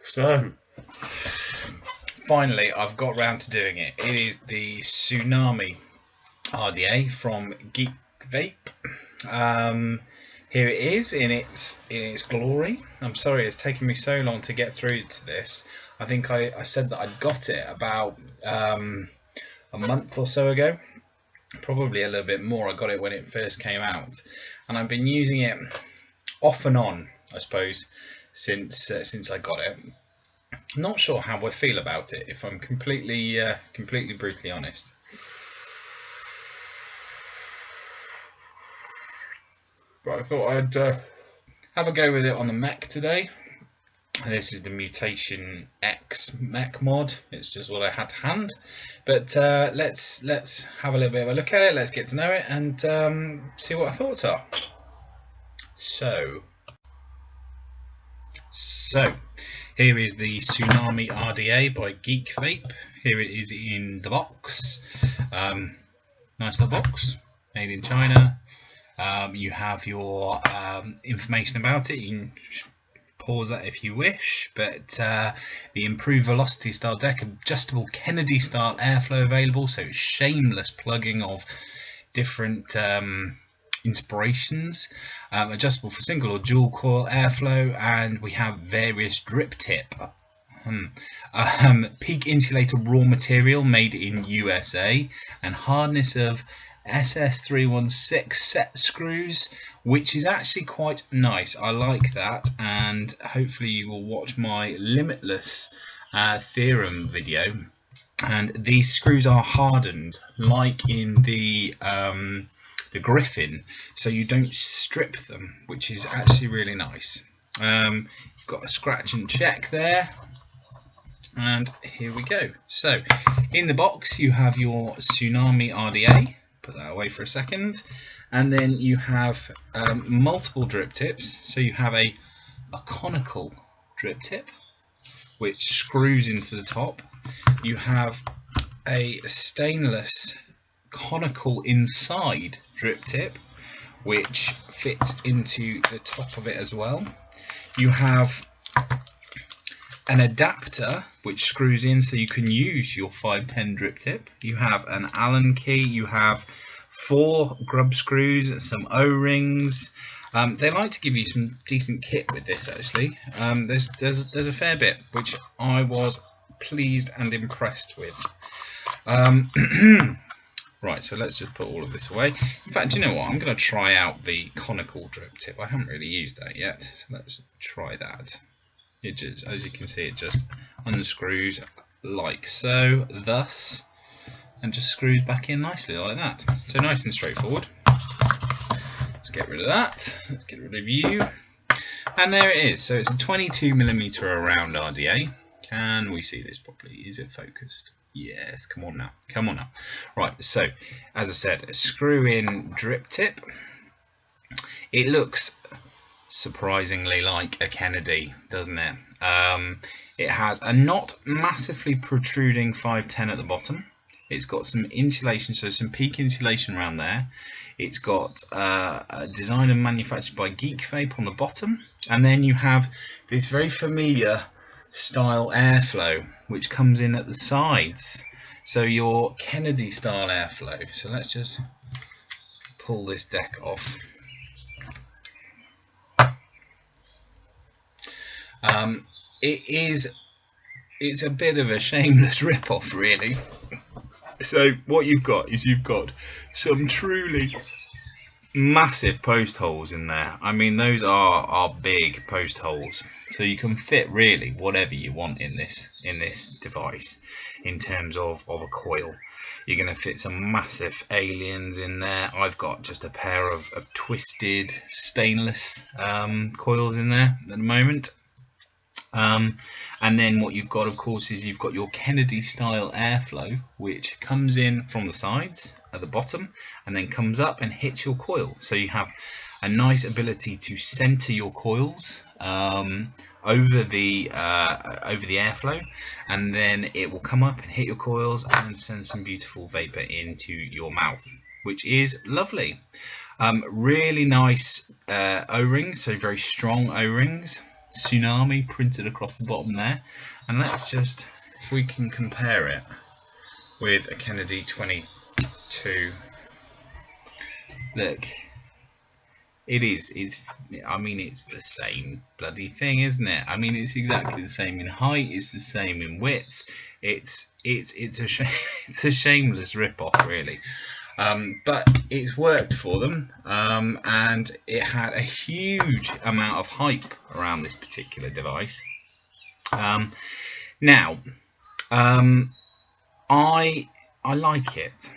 So, finally, I've got round to doing it. It is the Tsunami RDA from Geek Vape. Here it is in its glory. I'm sorry it's taken me so long to get through to this. I think I said that I'd got it about a month or so ago, probably a little bit more. I got it when it first came out, and I've been using it off and on, I suppose, since I got it. Not sure how I feel about it, if I'm completely brutally honest. But I thought I'd have a go with it on the mech today. And this is the Mutation X mech mod. It's just what I had to hand. But let's have a little bit of a look at it. Let's get to know it and see what our thoughts are. So here is the Tsunami RDA by Geek Vape. Here it is in the box. Nice little box, made in China. You have your information about it. You can pause that if you wish, but the improved velocity style deck, adjustable Kennedy style airflow available, so shameless plugging of different inspirations, adjustable for single or dual coil airflow, and we have various drip tip. Peak insulator raw material made in USA, and hardness of SS316 set screws, which is actually quite nice. I like that, and hopefully you will watch my limitless theorem video. And these screws are hardened like in the Griffin, so you don't strip them, which is actually really nice. You've got a scratch and check there, and here we go. So in the box you have your Tsunami RDA. Put that away for a second, and then you have multiple drip tips. So you have a conical drip tip which screws into the top. You have a stainless conical inside drip tip which fits into the top of it as well. You have an adapter which screws in so you can use your 510 drip tip. You have an Allen key. You have 4 grub screws, some O-rings. They like to give you some decent kit with this actually. There's a fair bit which I was pleased and impressed with. Right, so let's just put all of this away. In fact, do you know what? I'm going to try out the conical drip tip. I haven't really used that yet, so let's try that. It just, as you can see, it just unscrews like so, thus, and just screws back in nicely like that. So nice and straightforward. Let's get rid of that. Let's get rid of you. And there it is. So it's a 22mm around RDA. Can we see this properly? Is it focused? Yes, come on now. Come on now. Right, so as I said, a screw in drip tip. It looks surprisingly like a Kennedy, doesn't it? It has a not massively protruding 510 at the bottom. It's got some insulation, so some peak insulation around there. It's got designed and manufactured by Geek Vape on the bottom, and then you have this very familiar style airflow which comes in at the sides, so your Kennedy style airflow. So let's just pull this deck off. It's a bit of a shameless rip-off really. So what you've got is some truly massive post holes in there. I mean, those are big post holes, so you can fit really whatever you want in this device in terms of a coil. You're going to fit some massive aliens in there. I've got just a pair of twisted stainless coils in there at the moment. And then what you've got, of course, is you've got your Kennedy style airflow, which comes in from the sides at the bottom and then comes up and hits your coil. So you have a nice ability to center your coils over the airflow, and then it will come up and hit your coils and send some beautiful vapor into your mouth, which is lovely. Really nice O-rings, so very strong O-rings. Tsunami printed across the bottom there. And let's just, if we can compare it with a Kennedy 22. Look, I mean, it's the same bloody thing, isn't it? I mean, it's exactly the same in height, it's the same in width. It's a shameless rip-off, really. But it's worked for them, and it had a huge amount of hype around this particular device. Now, I like it,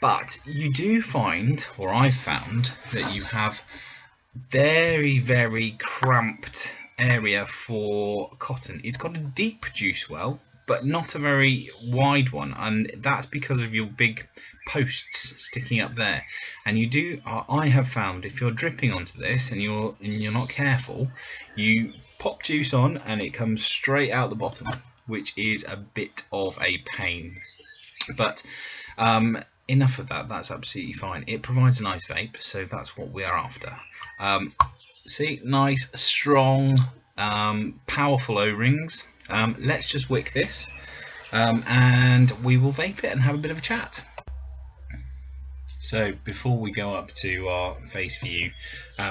but you do find, or I found, that you have very, very cramped area for cotton. It's got a deep juice well, but not a very wide one, and that's because of your big posts sticking up there. And you do, I have found, if you're dripping onto this and you're not careful, you pop juice on and it comes straight out the bottom, which is a bit of a pain. But enough of that, that's absolutely fine. It provides a nice vape, so that's what we are after. See, nice, strong, powerful O-rings. Let's just wick this, and we will vape it and have a bit of a chat. So before we go up to our face view,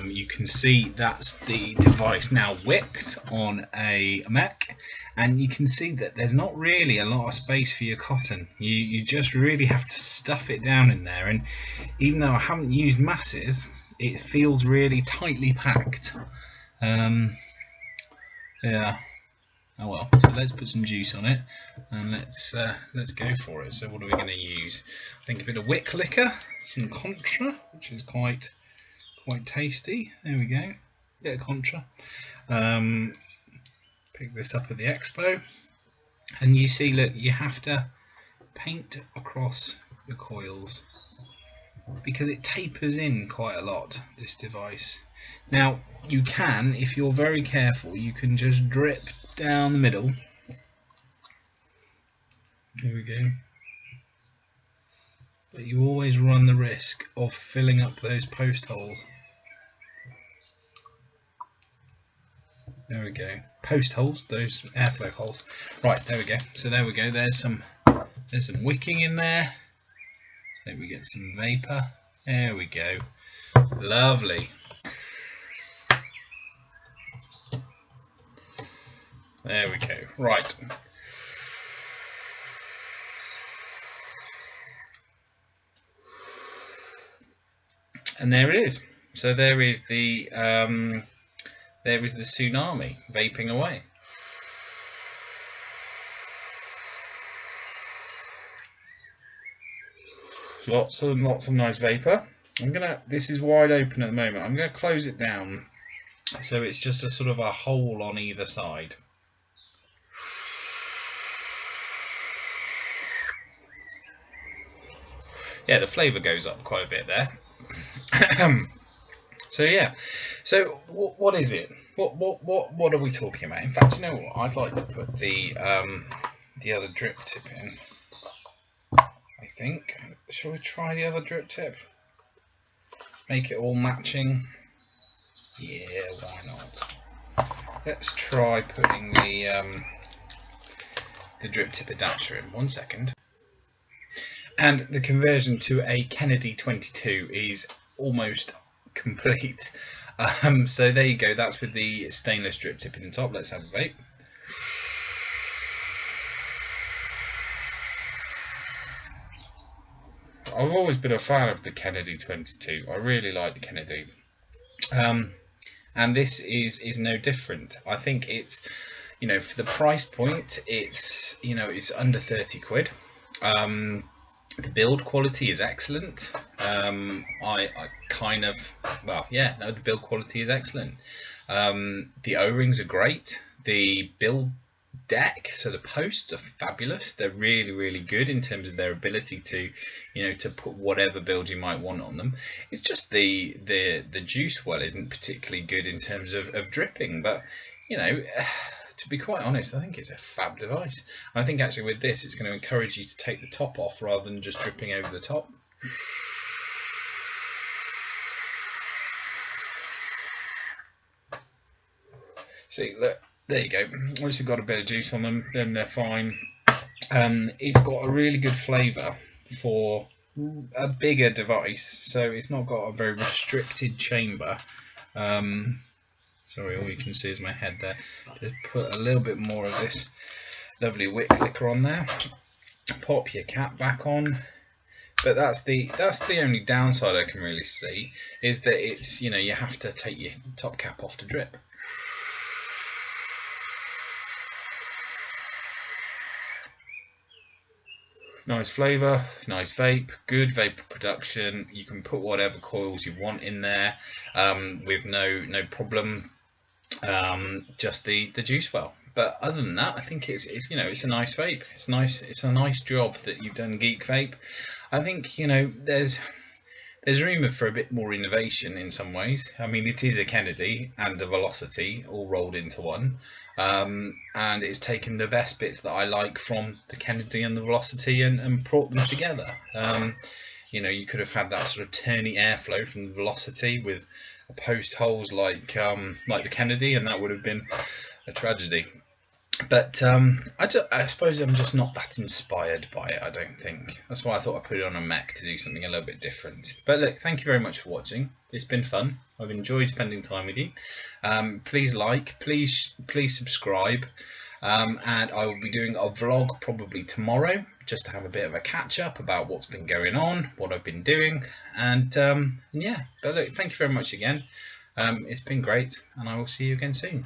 you can see that's the device now wicked on a Mac, and you can see that there's not really a lot of space for your cotton. You just really have to stuff it down in there, and even though I haven't used masses, it feels really tightly packed. Yeah. Oh well, so let's put some juice on it and let's go for it. So what are we going to use? I think a bit of wick liquor, some Contra, which is quite tasty. There we go, bit of Contra. Pick this up at the expo, and you see, look, you have to paint across the coils because it tapers in quite a lot, this device. Now you can, if you're very careful, you can just drip down the middle. There we go. But you always run the risk of filling up those post holes. There we go. Post holes, those airflow holes. Right, there we go. So there we go. There's some wicking in there. So we get some vapor. There we go. Lovely. There we go. Right. And there it is. So there is the Tsunami vaping away. Lots of nice vapor. This is wide open at the moment. I'm gonna close it down so it's just a sort of a hole on either side. Yeah, the flavour goes up quite a bit there. So yeah, so what is it? What are we talking about? In fact, you know what? I'd like to put the other drip tip in. I think. Shall we try the other drip tip? Make it all matching. Yeah, why not? Let's try putting the drip tip adapter in. 1 second. And the conversion to a Kennedy 22 is almost complete. So there you go. That's with the stainless drip tip in the top. Let's have a vape. I've always been a fan of the Kennedy 22. I really like the Kennedy. And this is no different. I think it's, you know, for the price point, it's, you know, it's under 30 quid. The build quality is excellent. I kind of, well, yeah, no, the build quality is excellent. The O-rings are great. The build deck, so the posts are fabulous. They're really, really good in terms of their ability to, you know, to put whatever build you might want on them. It's just the juice well isn't particularly good in terms of dripping, but, you know, to be quite honest, I think it's a fab device. I think actually with this, it's going to encourage you to take the top off rather than just dripping over the top. See, look, there you go. Once you've got a bit of juice on them, then they're fine. It's got a really good flavour for a bigger device, so it's not got a very restricted chamber. Sorry, all you can see is my head there. Just put a little bit more of this lovely wick liquor on there. Pop your cap back on. But that's the only downside I can really see, is that it's, you know, you have to take your top cap off to drip. Nice flavour, nice vape, good vapor production. You can put whatever coils you want in there with no problem. Just the juice well. But other than that, I think it's you know, it's a nice vape. It's nice. It's a nice job that you've done, Geek Vape. I think, you know, there's room for a bit more innovation in some ways. I mean, it is a Kennedy and a Velocity all rolled into one, and it's taken the best bits that I like from the Kennedy and the Velocity and brought them together. You know, you could have had that sort of turny airflow from the Velocity with post holes like the Kennedy, and that would have been a tragedy. But I suppose I'm just not that inspired by it, I don't think. That's why I thought I'd put it on a Mac to do something a little bit different. But look, thank you very much for watching. It's been fun. I've enjoyed spending time with you. Please like, please subscribe. And I will be doing a vlog probably tomorrow, just to have a bit of a catch up about what's been going on, what I've been doing. And yeah, but look, thank you very much again. It's been great, and I will see you again soon.